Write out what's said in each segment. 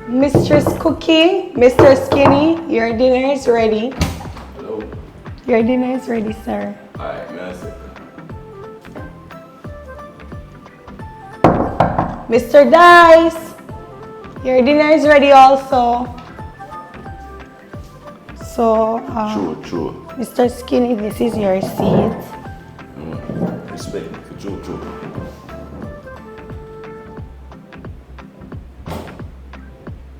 Mistress Cookie, Mr. Skinny, your dinner is ready. Hello. Your dinner is ready, sir. Alright, merci. Mr. Dice, your dinner is ready also. So, True. Mr. Skinny, this is your seat. Respect for true.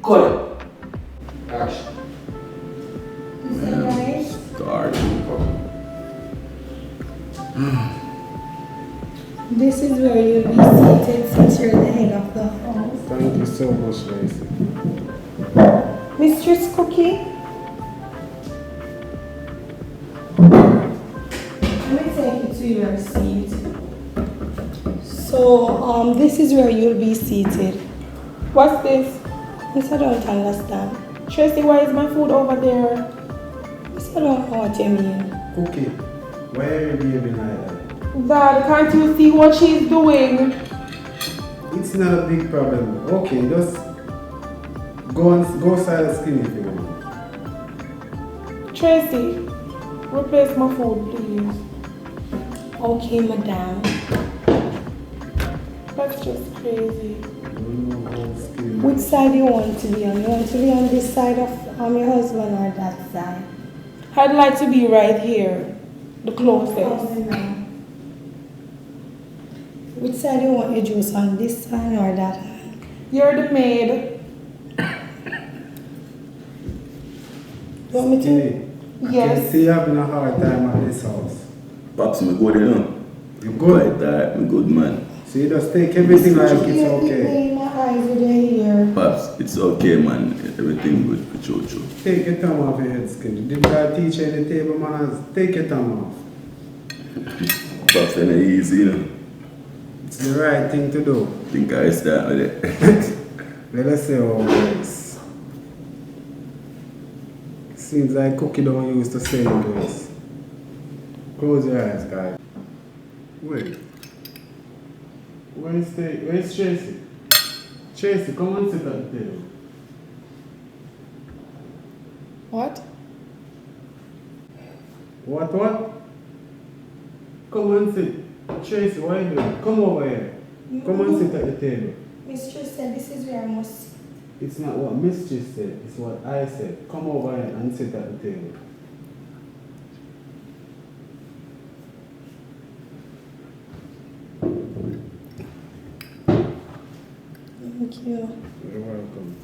Good. Action. Mr. Dice. Start. This is where you'll be seated since you're the head of the house. Thank you so much, Lacey. Mistress Cookie. Let me take you to your seat. So, this is where you'll be seated. What's this? Miss, I don't understand. Tracy, why is my food over there? Miss, I don't know what you mean. Cookie, why are you behaving like that? Dad, can't you see what she's doing? It's not a big problem. Okay, just go side skinny if you want. Tracy, replace my food, please. Okay, madam. That's just crazy. Which side you want to be on? You want to be on this side of your husband or that side? I'd like to be right here, the closest. Oh, no. Which side you want your juice on? This side or that hand? You're the maid. You want me to? Skinny, Yes. I see you having a hard time at this house. Pops, me good, you know? You good? Right there, me good, man. So you just take everything like it's You're okay. in my eyes with your hair. Pops, it's okay, man. Everything good for true. Take your thumb off your head, Skinny. Didn't I teach you in the table manners? Take your thumb off. Pops, ain't easy, you know? It's the right thing to do. Think I start with it. Let us see how it works. Seems like Cookie don't use the same place. Close your eyes, guys. Wait. Where's Tracy? Tracy, come and sit at the table. What? What? Come and sit. Tracy, what are you doing? Come over here. Come and sit at the table. Mistress said this is where I must. It's not what Mistress said, it's what I said. Come over here and sit at the table. Thank you. You're welcome.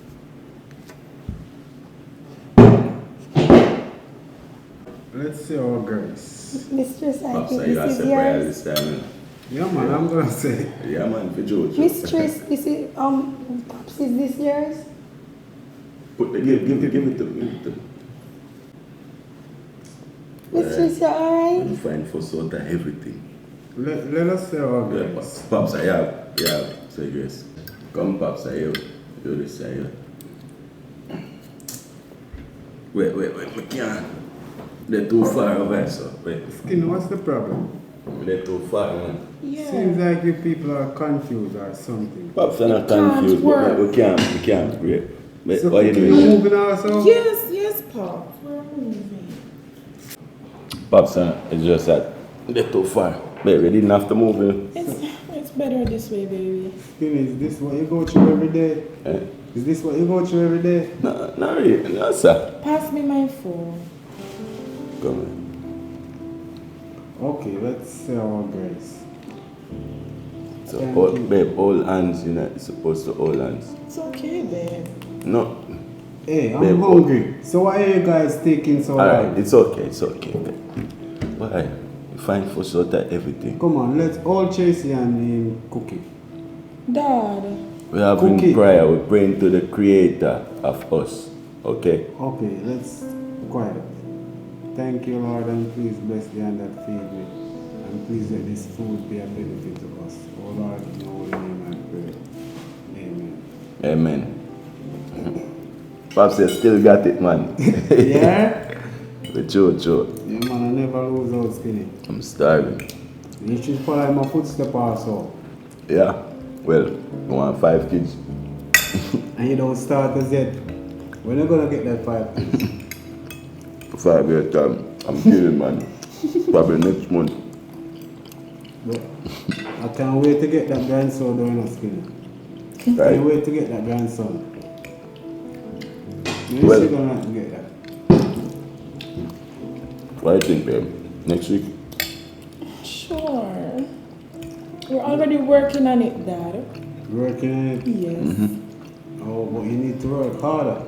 Let's see our grace. Mistress, I Pops, think you got this is surprise yours. this time, man. Yeah, man, I'm gonna say. Yeah, man, for true. Mistress, this is Pops, is this yours? Give it to me. Mistress, you're alright? I'm fine for sort of everything. Let us see our Yeah, grace. Pops, I have. Say grace. Come, Pops, I have. Do this, I have. Wait, we can't. They're too far away, so wait. Skin, what's the problem? They're too far, man. Yeah. Seems like you people are confused or something. Pops are not It can't confused, work. but we can't break. Wait, So what are you you doing? moving also? Yes, Pop. We're moving. Pops, it's just that they're too far. Wait, we didn't have to move, you know? It's better this way, baby. Skin, is this what you go through every day? Eh? Is this what you go through every day? No, not really. No, sir. Pass me my phone. Come on. Okay, let's say our grace. So, Thank hold, you. babe, all hands, you know, it's supposed to hold hands. It's okay, babe. No. Hey, I'm Babe, hungry. So why are you guys taking so long? Alright, it's okay. Why? You find for sort of everything. Come on, let's all Tracy and Cookie. Dad. We have in Cookie. prayer, we praying to the creator of us. Okay? Okay, let's quiet. Thank you, Lord, and please bless the hand that feed me. And please let this food be a benefit to us. Oh Lord, in your holy name I pray. Amen. Amen. Pops, you still got it, man. Yeah? The true. Yeah, man, I never lose out, Skinny. I'm starving. You should follow my footsteps also. Yeah? Well, I want 5 kids. and you don't start as yet, when are you gonna get that 5 piece? 5 years time, I'm kidding, man. Probably next month. But I can't wait to get that grandson doing a skinny. Right. Can't wait to get that grandson. When Well- is she gonna get that? What do you think, babe? Next week? Sure. We're already working on it, Dad. Working on it? Yes. Oh, but you need to work harder.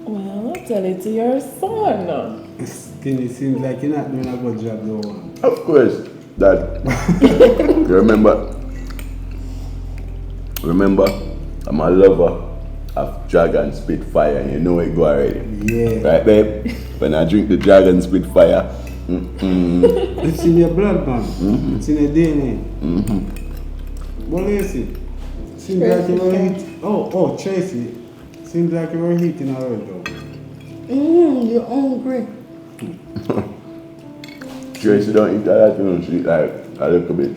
Well, tell it to your son. Skinny, seems like you're not doing a good job though. Man. Of course, Dad. You remember, I'm a lover of dragon spitfire, and you know it go already. Yeah. Right, babe? When I drink the dragon spitfire, It's in your blood, man. It's in your DNA. What is it? Seems like you were eating. Oh, Tracy. Seems like you were eating already, though. You're hungry. Tracy don't eat a lot, you know, she eat like a little bit.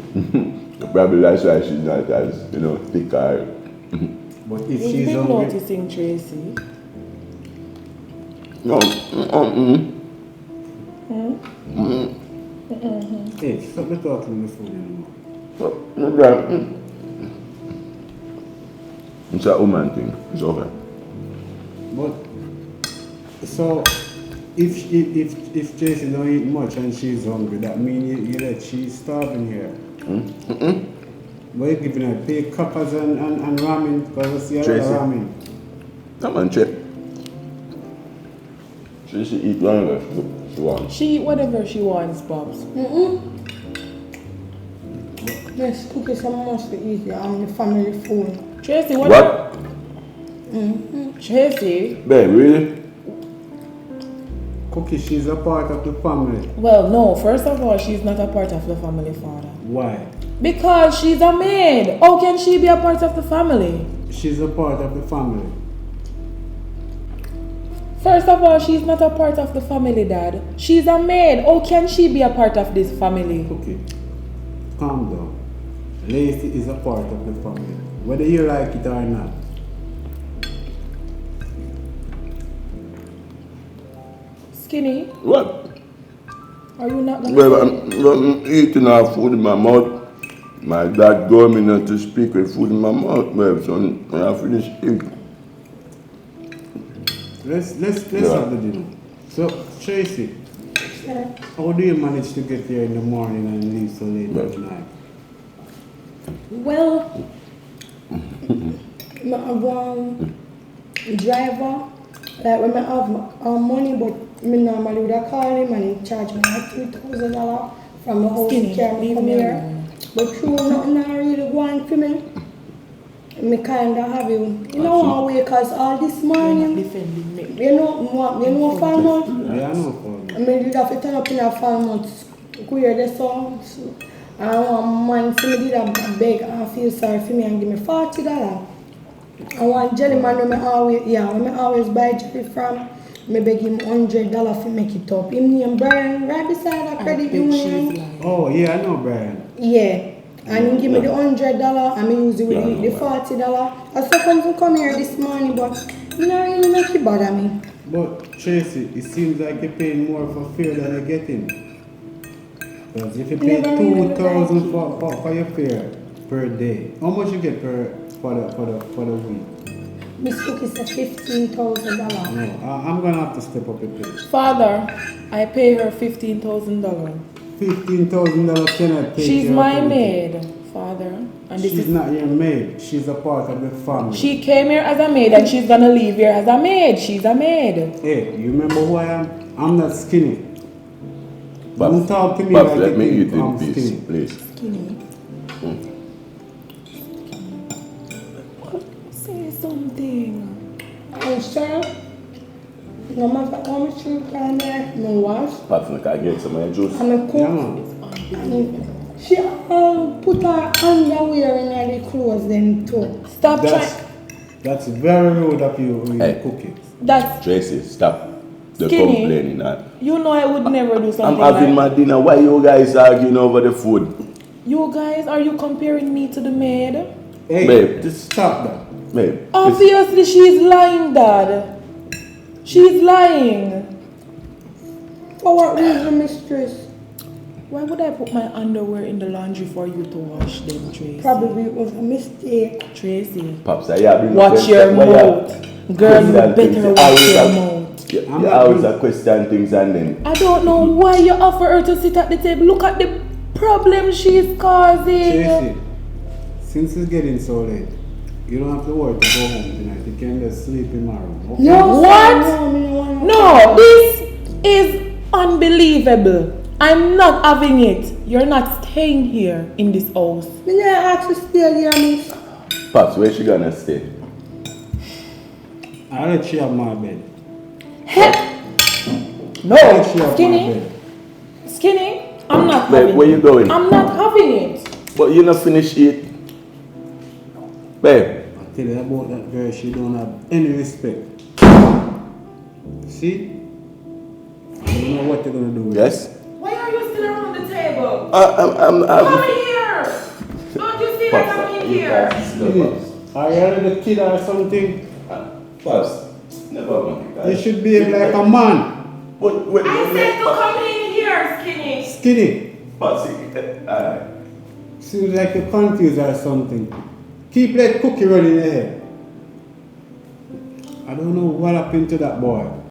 Probably that's why she's not as, you know, thick or... But if You've she's been hungry, noticing Tracy. No, hey, stop the talking on the phone anymore. It's a woman thing, it's okay. But so if Tracy don't eat much and she's hungry, that means you let she's starving here. But you're giving her big coppers and ramen because I see a lot Tracy. of ramen. Come on, Chip. Tracy eat whatever she wants. She eat whatever she wants, Pops. Yes, cookies are must be easy. I'm the family food. Tracy, what? Tracy? Babe, really? Cookie, she's a part of the family. Well, no. First of all, she's not a part of the family, Father. Why? Because she's a maid. How can she be a part of the family? She's a part of the family. First of all, she's not a part of the family, Dad. She's a maid. How can she be a part of this family? Cookie, calm down. Lacey is a part of the family, whether you like it or not. Skinny, What? are you not gonna... Well, I'm eating our food in my mouth. My dad told me not to speak with food in my mouth, babe, so when I finish eating. Let's have the dinner. So, Tracy, how do you manage to get here in the morning and leave so late at night? Well, I have one driver. Like when I have money, but me normally would have call him and he charge me like $2,000 from the house Skinny, to carry me leave come me here. alone. But true, nothing I really going for me. Me kinda have you. You know how we cause all this You're not morning. defending me. You know farm out. Yeah, I know for I mean, did have to turn up in a farm out. Queer the song. And one man see me did a beg and feel sorry for me and give me $40. And one jelly man when I always buy jelly from, me beg him $100 to make it up. Him name Brian, right beside the credit union. Oh, yeah, I know Brian. Yeah. And he give me the $100 and me use it with the $40. I said come here this morning, but you know really make it bother me. But Tracy, it seems like you're paying more for fare than you're getting. Because if you pay Never really $2,000 for your fare per day, how much you get for the week? Miss Cookie said $15,000. No, I'm gonna have to step up your pay. Father, I pay her $15,000. $15,000 cannot pay. She's care my of anything. maid, Father. And this She's is... not your maid. She's a part of the family. She came here as a maid and she's gonna leave here as a maid. She's a maid. Hey, you remember who I am? I'm not skinny. Don't talk to me Pops, like let you me think eat in I'm peace, skinny. please. Skinny. Say something. I'm sure no matter how much you can there, no wash. Pops, can I get some of your juice? I'm a Yeah, cook. man. She put her underwear in the clothes then too. Stop trying. That's very rude of you with Hey. cooking. That's... Tracy, stop the Skinny. complaining. You know I would never do I'm something having like... my dinner. Why you guys arguing over the food? You guys, are you comparing me to the maid? Hey, Babe. just stop that. Babe. Obviously, she's lying, Dad. She's lying. For what reason, mistress? Why would I put my underwear in the laundry for you to wash them, Tracy? Probably it was a mistake. Tracy. Pops, I have been Watch your mouth. Girl, you better watch your mouth. You always a question things and then. I don't know why you offer her to sit at the table. Look at the problem she's causing. Tracy, since it's getting so late, you don't have to worry to go home tonight. You can just sleep in my room. Okay? No, What? sir, No, this is unbelievable. I'm not having it. You're not staying here in this house. Me never ask to stay here, miss. Pops, where she gonna stay? I'll let you have my bed. No, I'll let you have my Skinny. bed. Skinny, I'm not Babe, having where it. you going? I'm not having it. But you not finish it. Babe. I tell you about that girl, she don't have any respect. See? I don't know what you're gonna do with Yes? Why are you still around the table? I'm Come in here. Don't you see that I'm in here? it. Are you a little kid or something? Pops, never mind. You should be like a man. But when I said to come in here, Skinny. Skinny. Pops, Seems like you're confused or something. Keep that cookie running in your head. I don't know what happened to that boy.